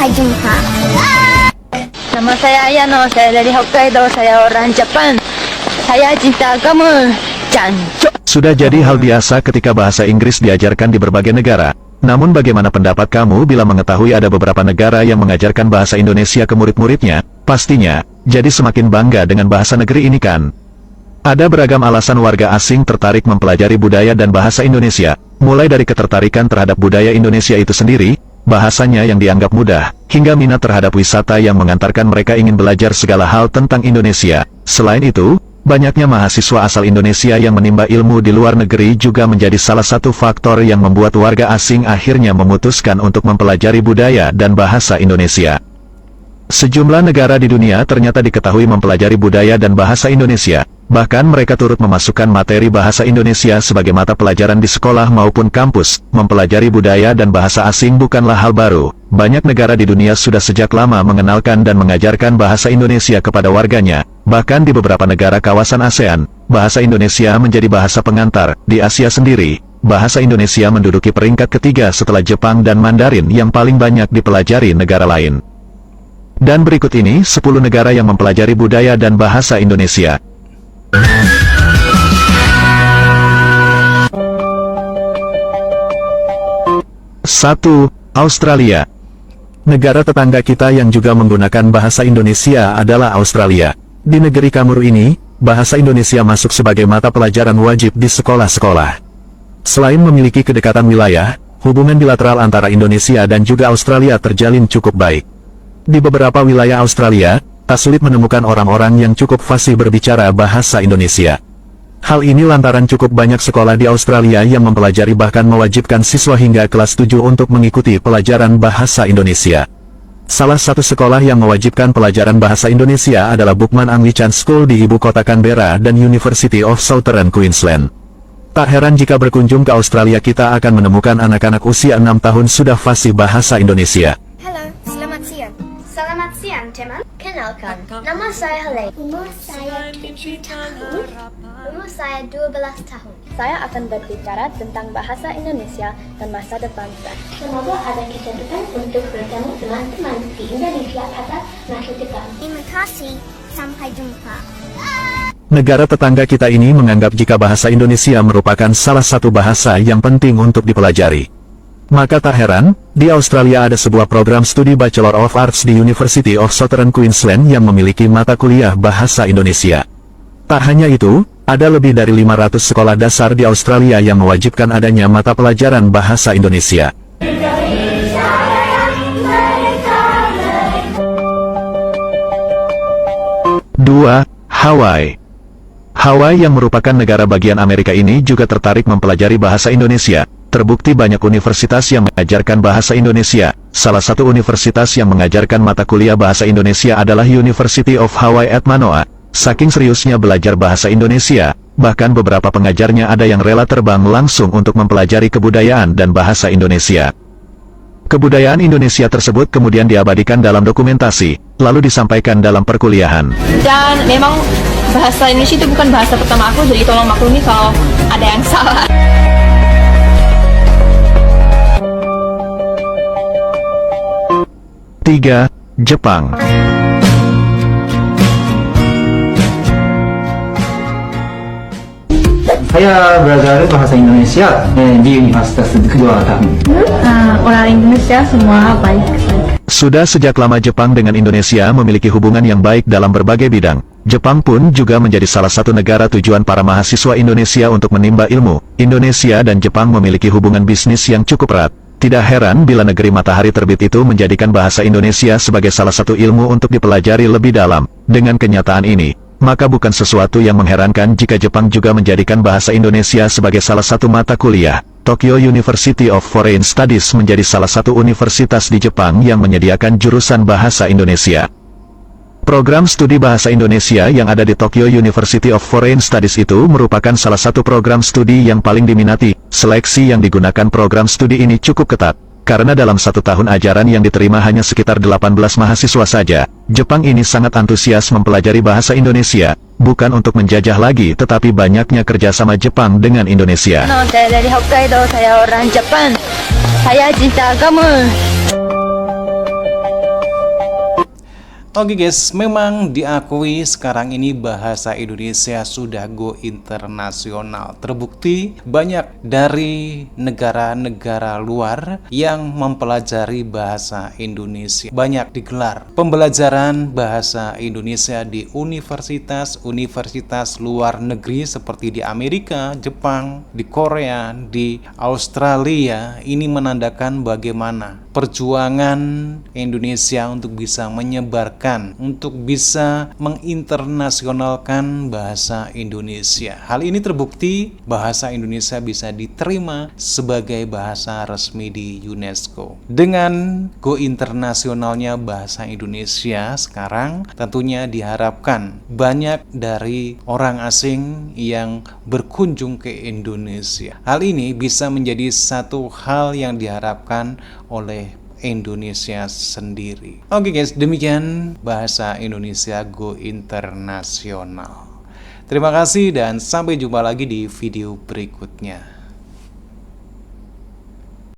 Sampai jumpa. Nama saya Ayano, saya dari Hokkaido, saya orang Jepang. Saya cinta kamu, Janjo. Sudah jadi hal biasa ketika bahasa Inggris diajarkan di berbagai negara. Namun bagaimana pendapat kamu bila mengetahui ada beberapa negara yang mengajarkan bahasa Indonesia ke murid-muridnya? Pastinya, jadi semakin bangga dengan bahasa negeri ini kan? Ada beragam alasan warga asing tertarik mempelajari budaya dan bahasa Indonesia, mulai dari ketertarikan terhadap budaya Indonesia itu sendiri, bahasanya yang dianggap mudah, hingga minat terhadap wisata yang mengantarkan mereka ingin belajar segala hal tentang Indonesia. Selain itu, banyaknya mahasiswa asal Indonesia yang menimba ilmu di luar negeri juga menjadi salah satu faktor yang membuat warga asing akhirnya memutuskan untuk mempelajari budaya dan bahasa Indonesia. Sejumlah negara di dunia ternyata diketahui mempelajari budaya dan bahasa Indonesia, bahkan mereka turut memasukkan materi bahasa Indonesia sebagai mata pelajaran di sekolah maupun kampus. Mempelajari budaya dan bahasa asing bukanlah hal baru. Banyak negara di dunia sudah sejak lama mengenalkan dan mengajarkan bahasa Indonesia kepada warganya. Bahkan di beberapa negara kawasan ASEAN, bahasa Indonesia menjadi bahasa pengantar. Di Asia sendiri, bahasa Indonesia menduduki peringkat ketiga setelah Jepang dan Mandarin yang paling banyak dipelajari negara lain. Dan berikut ini 10 negara yang mempelajari budaya dan bahasa Indonesia. 1. Australia. Negara tetangga kita yang juga menggunakan bahasa Indonesia adalah Australia. Di negeri Kamuru ini, bahasa Indonesia masuk sebagai mata pelajaran wajib di sekolah-sekolah. Selain memiliki kedekatan wilayah, hubungan bilateral antara Indonesia dan juga Australia terjalin cukup baik. Di beberapa wilayah Australia, tak sulit menemukan orang-orang yang cukup fasih berbicara bahasa Indonesia. Hal ini lantaran cukup banyak sekolah di Australia yang mempelajari bahkan mewajibkan siswa hingga kelas 7 untuk mengikuti pelajaran bahasa Indonesia. Salah satu sekolah yang mewajibkan pelajaran bahasa Indonesia adalah Bookman Anglican School di ibu kota Canberra dan University of Southern Queensland. Tak heran jika berkunjung ke Australia kita akan menemukan anak-anak usia 6 tahun sudah fasih bahasa Indonesia. Halo, selamat siang. Selamat siang, teman. Kenalkan, nama saya Hale. Umur saya 7 tahun. Umur saya 12 tahun. Saya akan berbicara tentang bahasa Indonesia dan masa depan kita. Semoga ada kesempatan untuk bertemu teman-teman di Indonesia pada masa depan. Terima kasih. Sampai jumpa. Negara tetangga kita ini menganggap jika bahasa Indonesia merupakan salah satu bahasa yang penting untuk dipelajari. Maka tak heran, di Australia ada sebuah program studi Bachelor of Arts di University of Southern Queensland yang memiliki mata kuliah bahasa Indonesia. Tak hanya itu, ada lebih dari 500 sekolah dasar di Australia yang mewajibkan adanya mata pelajaran bahasa Indonesia. 2. Hawaii. Hawaii yang merupakan negara bagian Amerika ini juga tertarik mempelajari bahasa Indonesia. Terbukti banyak universitas yang mengajarkan bahasa Indonesia. Salah satu universitas yang mengajarkan mata kuliah bahasa Indonesia adalah University of Hawaii at Manoa. Saking seriusnya belajar bahasa Indonesia, bahkan beberapa pengajarnya ada yang rela terbang langsung untuk mempelajari kebudayaan dan bahasa Indonesia. Kebudayaan Indonesia tersebut kemudian diabadikan dalam dokumentasi, lalu disampaikan dalam perkuliahan. Dan memang bahasa Indonesia itu bukan bahasa pertama aku, jadi tolong maklumi kalau ada yang salah. 3. Jepang. Saya belajar bahasa Indonesia di Universitas kedua tahun. Orang Indonesia semua baik-baik. Sudah sejak lama Jepang dengan Indonesia memiliki hubungan yang baik dalam berbagai bidang. Jepang pun juga menjadi salah satu negara tujuan para mahasiswa Indonesia untuk menimba ilmu. Indonesia dan Jepang memiliki hubungan bisnis yang cukup erat. Tidak heran bila negeri matahari terbit itu menjadikan bahasa Indonesia sebagai salah satu ilmu untuk dipelajari lebih dalam. Dengan kenyataan ini, maka bukan sesuatu yang mengherankan jika Jepang juga menjadikan bahasa Indonesia sebagai salah satu mata kuliah. Tokyo University of Foreign Studies menjadi salah satu universitas di Jepang yang menyediakan jurusan bahasa Indonesia. Program studi bahasa Indonesia yang ada di Tokyo University of Foreign Studies itu merupakan salah satu program studi yang paling diminati. Seleksi yang digunakan program studi ini cukup ketat, karena dalam 1 tahun ajaran yang diterima hanya sekitar 18 mahasiswa saja. Jepang ini sangat antusias mempelajari bahasa Indonesia, bukan untuk menjajah lagi tetapi banyaknya kerjasama Jepang dengan Indonesia. Saya dari Hokkaido, saya orang Jepang. Saya cinta kamu. Oke guys, memang diakui sekarang ini bahasa Indonesia sudah go internasional. Terbukti banyak dari negara-negara luar yang mempelajari bahasa Indonesia. Banyak digelar pembelajaran bahasa Indonesia di universitas-universitas luar negeri seperti di Amerika, Jepang, di Korea, di Australia. Ini menandakan bagaimana perjuangan Indonesia untuk bisa menyebarkan, untuk bisa menginternasionalkan bahasa Indonesia. Hal ini terbukti bahasa Indonesia bisa diterima sebagai bahasa resmi di UNESCO. Dengan go internasionalnya bahasa Indonesia sekarang, tentunya diharapkan banyak dari orang asing yang berkunjung ke Indonesia. Hal ini bisa menjadi satu hal yang diharapkan oleh Indonesia sendiri. Oke guys, demikian bahasa Indonesia go internasional. Terima kasih dan sampai jumpa lagi di video berikutnya.